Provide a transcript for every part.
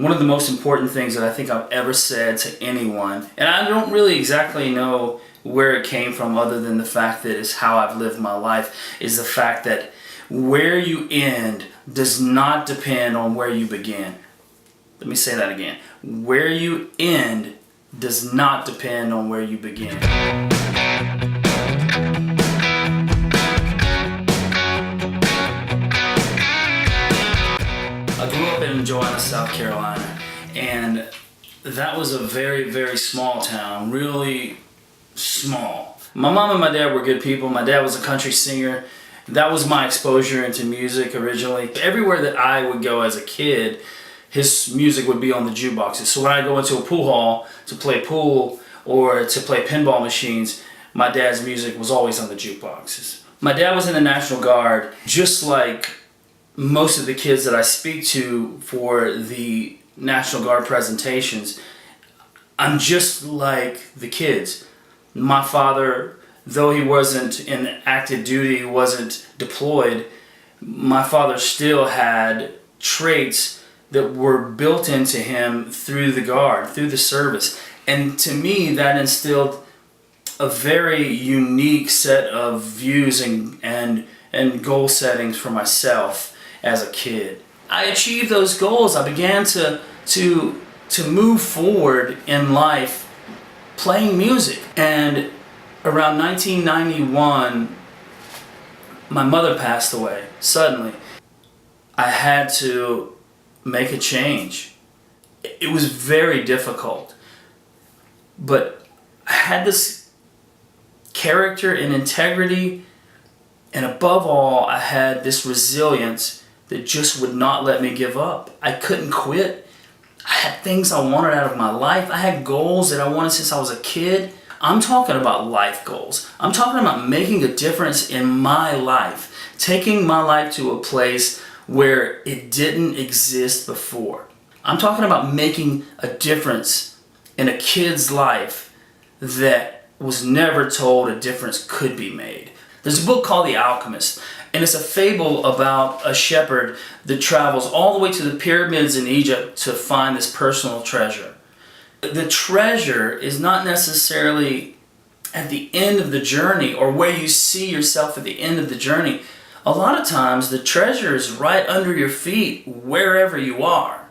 one of the most important things that I think I've ever said to anyone, and I don't really exactly know where it came from other than the fact that it's how I've lived my life, is the fact that where you end does not depend on where you begin. Let me say that again. Where you end does not depend on where you begin. I grew up in Joanna, South Carolina, and that was a very, very small town, really small. My mom and my dad were good people. My dad was a country singer. That was my exposure into music originally. Everywhere that I would go as a kid, his music would be on the jukeboxes. So when I go into a pool hall to play pool or to play pinball machines, my dad's music was always on the jukeboxes. My dad was in the National Guard, just like most of the kids that I speak to for the National Guard presentations. I'm just like the kids. My father, though he wasn't in active duty, wasn't deployed, my father still had traits that were built into him through the Guard, through the service. And to me, that instilled a very unique set of views and goal settings for myself as a kid. I achieved those goals. I began to move forward in life playing music. And around 1991, my mother passed away suddenly. I had to make a change. It was very difficult, but I had this character and integrity, and above all, I had this resilience that just would not let me give up. I couldn't quit. I had things I wanted out of my life. I had goals that I wanted since I was a kid. I'm talking about life goals. I'm talking about making a difference in my life, taking my life to a place where it didn't exist before. I'm talking about making a difference in a kid's life that was never told a difference could be made. There's a book called The Alchemist, and it's a fable about a shepherd that travels all the way to the pyramids in Egypt to find this personal treasure. The treasure is not necessarily at the end of the journey or where you see yourself at the end of the journey. A lot of times the treasure is right under your feet wherever you are.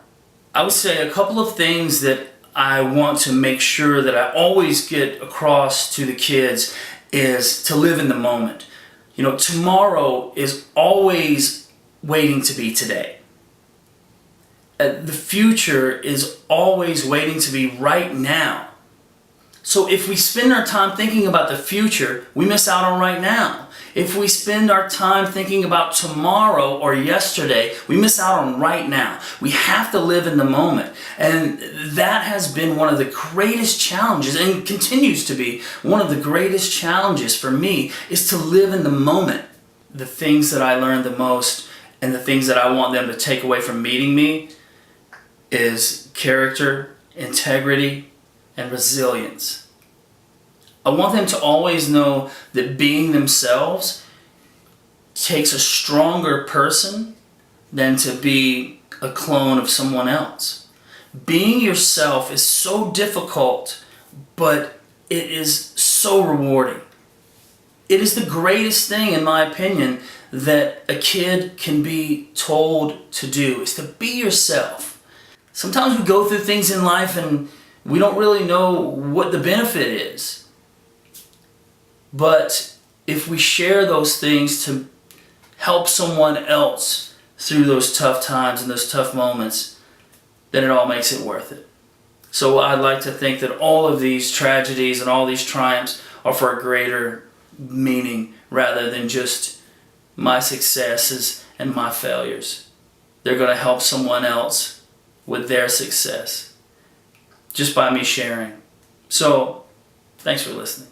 I would say a couple of things that I want to make sure that I always get across to the kids is to live in the moment. You know, tomorrow is always waiting to be today. The future is always waiting to be right now. So if we spend our time thinking about the future, we miss out on right now. If we spend our time thinking about tomorrow or yesterday, we miss out on right now. We have to live in the moment. And that has been one of the greatest challenges, and continues to be one of the greatest challenges for me, is to live in the moment. The things that I learned the most and the things that I want them to take away from meeting me is character, integrity, and resilience. I want them to always know that being themselves takes a stronger person than to be a clone of someone else. Being yourself is so difficult, but it is so rewarding. It is the greatest thing, in my opinion, that a kid can be told to do, is to be yourself. Sometimes we go through things in life and we don't really know what the benefit is. But if we share those things to help someone else through those tough times and those tough moments, then it all makes it worth it. So I'd like to think that all of these tragedies and all these triumphs are for a greater meaning rather than just my successes and my failures. They're going to help someone else with their success just by me sharing. So, thanks for listening.